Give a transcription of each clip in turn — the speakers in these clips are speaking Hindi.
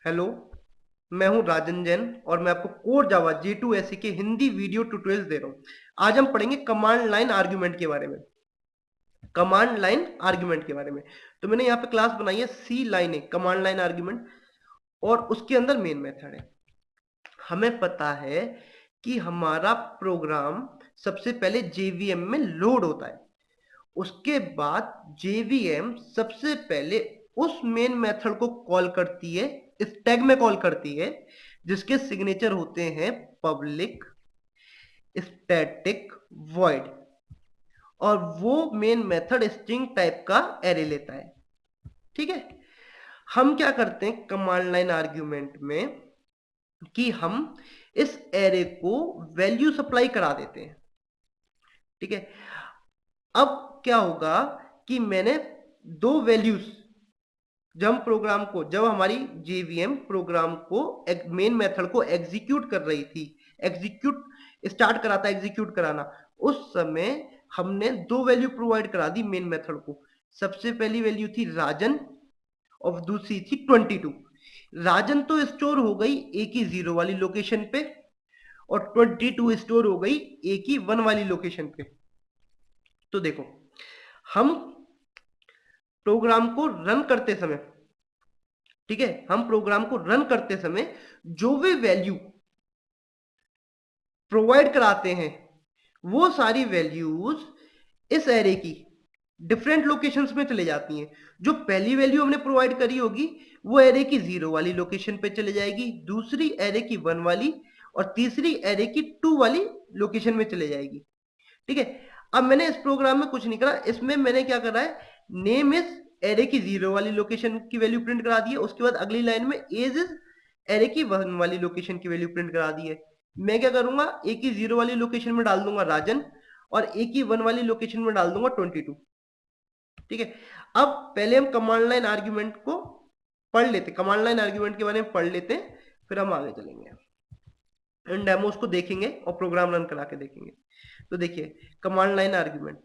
हेलो, मैं हूं राजन जैन और मैं आपको कोर जावा J2SE के हिंदी वीडियो ट्यूटोरियल्स दे रहा हूं। आज हम पढ़ेंगे कमांड लाइन आर्गुमेंट के बारे में। कमांड लाइन आर्गुमेंट के बारे में तो मैंने यहाँ पे क्लास बनाई है सी लाइन है कमांड लाइन आर्गुमेंट, और उसके अंदर मेन मेथड है। हमें पता है कि हमारा प्रोग्राम सबसे पहले जेवीएम में लोड होता है। उसके बाद जेवीएम सबसे पहले उस मेन मेथड को कॉल करती है, इस टैग में कॉल करती है, जिसके सिग्नेचर होते हैं पब्लिक स्टैटिक वॉइड, और वो मेन मेथड स्ट्रिंग टाइप का एरे लेता है। ठीक है, हम क्या करते हैं कमांड लाइन आर्ग्यूमेंट में कि हम इस एरे को वैल्यू सप्लाई करा देते हैं। ठीक है, अब क्या होगा कि मैंने दो वैल्यूज, जब हमारी जेवीएम प्रोग्राम को मेन मेथड को एग्जीक्यूट कर रही थी, एग्जीक्यूट स्टार्ट करा था एग्जीक्यूट कराना, उस समय हमने दो वैल्यू प्रोवाइड करा दी मेन मेथड को। सबसे पहली वैल्यू थी राजन और दूसरी थी 22। राजन तो स्टोर हो गई ए की 0 वाली लोकेशन पे और 22 स्टोर हो गई ए की 1 वाली लोकेशन पे। तो देखो, हम प्रोग्राम को रन करते समय, ठीक है, हम प्रोग्राम को रन करते समय जो भी वैल्यू प्रोवाइड कराते हैं वो सारी वैल्यूज इस एरे की डिफरेंट लोकेशंस में चले जाती हैं। जो पहली वैल्यू हमने प्रोवाइड करी होगी वो एरे की 0 वाली लोकेशन पे चले जाएगी, दूसरी एरे की 1 वाली, और तीसरी एरे की 2 वाली लोकेशन में चले जाएगी। ठीक है, अब मैंने इस प्रोग्राम में कुछ नहीं करा, इसमें मैंने क्या करा है, नेम इज एरे की 0 वाली लोकेशन की वैल्यू प्रिंट करा दी है। उसके बाद अगली लाइन में एज इज एरे की 1 वाली लोकेशन की वैल्यू प्रिंट करा दी है। मैं क्या करूंगा, ए की 0 वाली लोकेशन में डाल दूंगा राजन और ए की 1 वाली लोकेशन में डाल दूंगा 22। ठीक है, अब पहले हम कमांड लाइन आर्ग्यूमेंट को पढ़ लेते, कमांड लाइन आर्ग्यूमेंट के बारे में पढ़ लेते हैं, फिर हम आगे चलेंगे, इन डेमोस को देखेंगे और प्रोग्राम रन करा के देखेंगे। तो देखिए, कमांड लाइन आर्ग्यूमेंट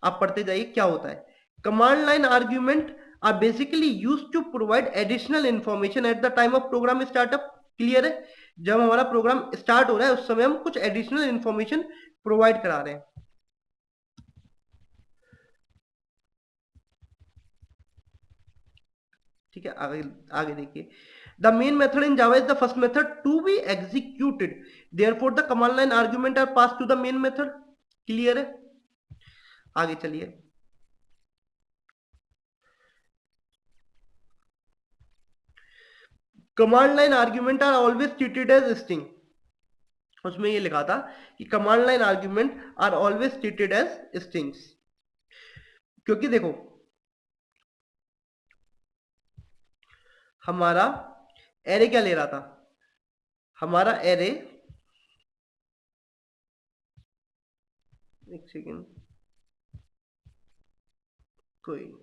आप पढ़ते जाइए क्या होता है। Command line argument are basically used to provide additional information at the time of program startup. Clear है, जब हमारा प्रोग्राम स्टार्ट हो रहा है उस समय हम कुछ एडिशनल इंफॉर्मेशन प्रोवाइड करा रहे हैं। ठीक है, आगे आगे देखिए, the main method in Java is the first method to be executed, therefore the command line argument are pass to the main method. Clear है, आगे चलिए। Command line argument are always treated as string, उसमें ये लिखा था कि command line argument are always treated as strings, क्योंकि देखो हमारा एरे क्या ले रहा था, हमारा एरे, एक सेकेंड, कोई,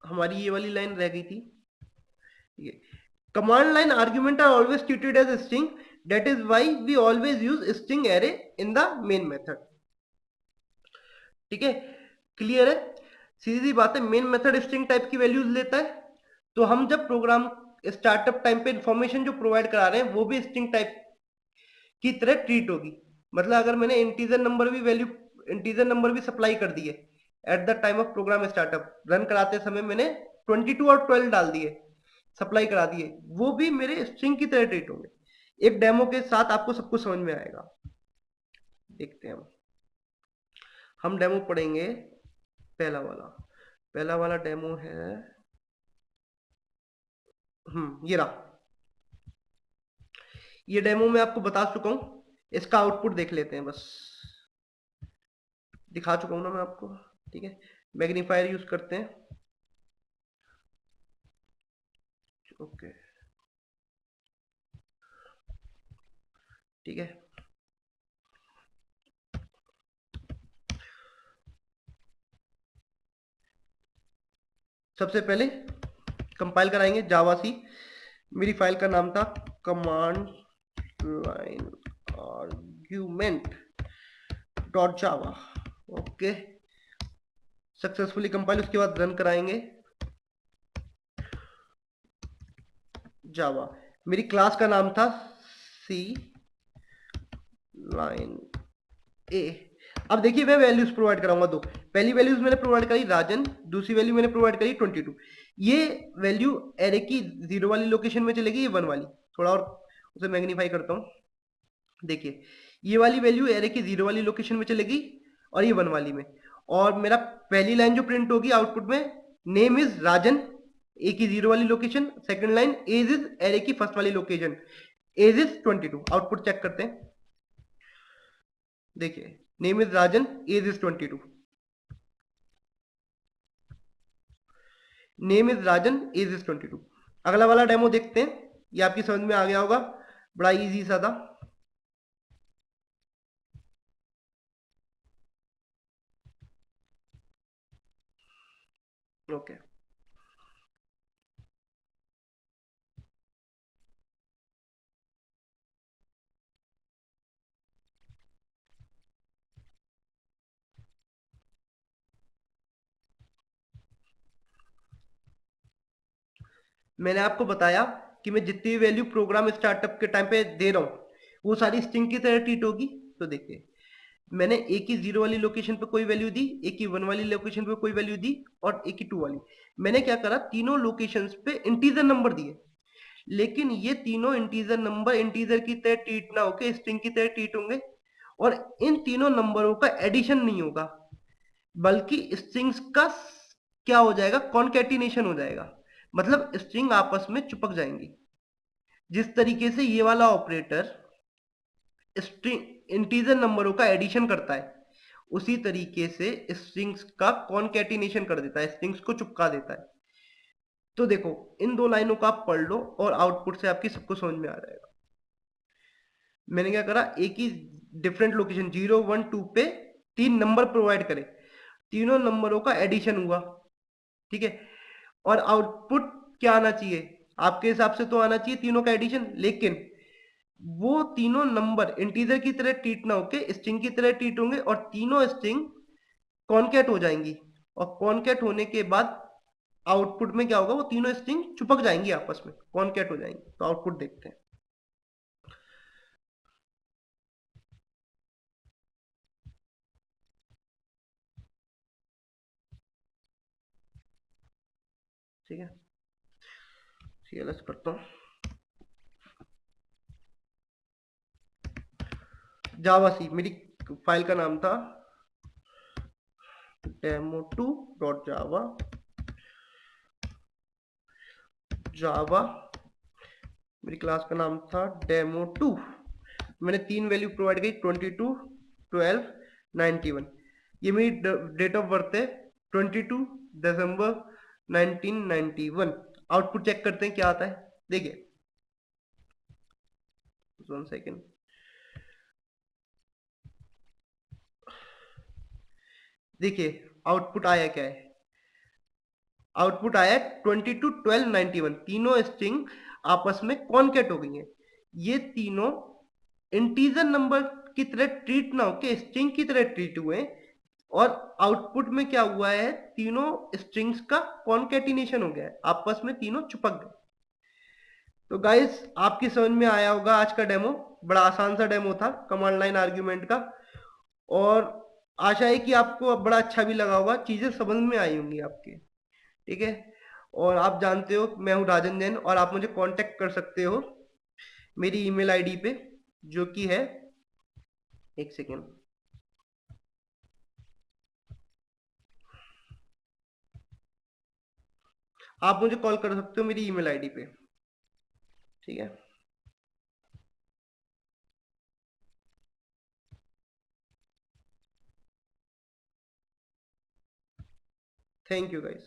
हमारी ये वाली लाइन रह गई थी। Command line argument are always treated as string, that is why we always use string array in the main method. ठीक है, क्लियर है, सीधी बात है, मेन मेथड स्ट्रिंग टाइप की वैल्यूज लेता है, तो हम जब प्रोग्राम स्टार्टअप टाइम पे इंफॉर्मेशन जो प्रोवाइड करा रहे हैं वो भी स्ट्रिंग टाइप की तरह ट्रीट होगी। मतलब अगर मैंने इंटीजर नंबर भी सप्लाई कर दिए at the time of program startup, run कराते समय मैंने 22 और 12 डाल दिए, सप्लाई करा दिए, वो भी मेरे स्ट्रिंग की तरह ट्रीट होंगे। एक डेमो के साथ आपको सब कुछ समझ में आएगा, देखते हैं हम डेमो पढ़ेंगे। पहला वाला पहला वाला डेमो है, ये रहा। ये डेमो मैं आपको बता चुका हूं, इसका आउटपुट देख लेते हैं बस, दिखा चुका हूं ना मैं आपको। ठीक है, मैग्नीफायर यूज करते हैं। ओके, ठीक है, सबसे पहले कंपाइल कराएंगे जावा सी। मेरी फाइल का नाम था कमांड लाइन आर्ग्यूमेंट डॉट जावा। Okay, successfully compile. उसके बाद रन कराएंगे जावा। मेरी क्लास का नाम था सी लाइन ए। अब देखिए मैं वैल्यूज प्रोवाइड कराऊंगा दो। पहली वैल्यूज मैंने प्रोवाइड करी राजन, दूसरी वैल्यू मैंने प्रोवाइड करी 22। ये वैल्यू एरे की 0 वाली लोकेशन में चलेगी, ये 1 वाली। थोड़ा और उसे मैग्नीफाई करता हूं। देखिए ये वाली वैल्यू एरे की 0 वाली लोकेशन में चलेगी और ये 1 वाली में। और मेरा पहली लाइन जो प्रिंट होगी आउटपुट में, नेम इज राजन, ए की 0 वाली location. Second line age is array की फर्स्ट वाली location, age is 22। Output check करते हैं। देखिए name is Rajan, age is 22। Name is Rajan, age is 22। अगला वाला डेमो देखते हैं। ये आपकी समझ में आ गया होगा, बड़ा इजी सा था। ओके, मैंने आपको बताया कि मैं जितनी भी वैल्यू प्रोग्राम स्टार्टअप के टाइम पे दे रहा हूँ वो सारी स्ट्रिंग की तरह ट्रीट होगी। तो देखिए मैंने ए की 0 वाली लोकेशन पे कोई वैल्यू दी, ए की 1 वाली लोकेशन पे कोई वैल्यू दी और ए की 2 वाली। मैंने क्या करा, तीनों लोकेशंस पे इंटीजर नंबर दिए। लेकिन ये तीनों इंटीजर नंबर इंटीजर की तरह ट्रीट ना होके स्ट्रिंग की तरह ट्रीट होंगे। और इन तीनों नंबरों का एडिशन नहीं होगा, बल्कि स्ट्रिंग्स का क्या हो जाएगा, कॉन्केटिनेशन हो जाएगा। मतलब स्ट्रिंग आपस में चिपक जाएंगी। जिस तरीके से ये वाला ऑपरेटर स्ट्रिंग इंटीजर नंबरों का एडिशन करता है, उसी तरीके से स्ट्रिंग्स का कॉन्केटिनेशन कर देता है, स्ट्रिंग्स को चिपका देता है। तो देखो इन दो लाइनों का आप पढ़ लो और आउटपुट से आपकी सबको समझ में आ जाएगा। मैंने क्या करा, एक ही डिफरेंट लोकेशन 0 1 2 पे 3 नंबर प्रोवाइड करे, तीनों नंबरों का एडिशन हुआ। ठीक है, और आउटपुट क्या आना चाहिए, आपके हिसाब से तो आना चाहिए तीनों का एडिशन। लेकिन वो तीनों नंबर इंटीजर की तरह ट्रीट ना होके स्ट्रिंग की तरह ट्रीट होंगे और तीनों स्ट्रिंग कॉन्केट हो जाएंगी। और कॉन्केट होने के बाद आउटपुट में क्या होगा, वो तीनों स्ट्रिंग चिपक जाएंगी आपस में, कॉन्केट हो जाएंगी। तो आउटपुट देखते हैं। ठीक है, सीएलएस करता हूँ। जावा सी मेरी फाइल का नाम था demo2 डॉट जावा। जावा मेरी क्लास का नाम था demo2। मैंने 3 वैल्यू प्रोवाइड की, 22 12 91। ये मेरी डेट ऑफ बर्थ है 22 दिसंबर 1991। आउटपुट चेक करते हैं क्या आता है। देखिए 1 सेकेंड। देखिए आउटपुट आया क्या है, आउटपुट आया 22 12 91। तीनों स्ट्रिंग आपस में कॉन्केट हो गई हैं। ये तीनों इंटीजर नंबर की तरह ट्रीट ना होके स्ट्रिंग की तरह ट्रीट हुए हैं। और आउटपुट में क्या हुआ है, तीनों स्ट्रिंग्स का कॉन्केटिनेशन हो गया है, आपस में तीनों चिपक गए। तो गाइस आपकी समझ में आया होगा आज का डेमो। बड़ा आसान सा डेमो था कमांड लाइन आर्ग्यूमेंट का। और आशा है कि आपको अब बड़ा अच्छा भी लगा होगा, चीजें समझ में आई होंगी आपके। ठीक है, और आप जानते हो मैं हूँ राजन जैन और आप मुझे कांटेक्ट कर सकते हो मेरी ईमेल आईडी पे, जो कि है, एक सेकेंड, आप मुझे कॉल कर सकते हो मेरी ईमेल आईडी पे। ठीक है, थैंक यू गाइस।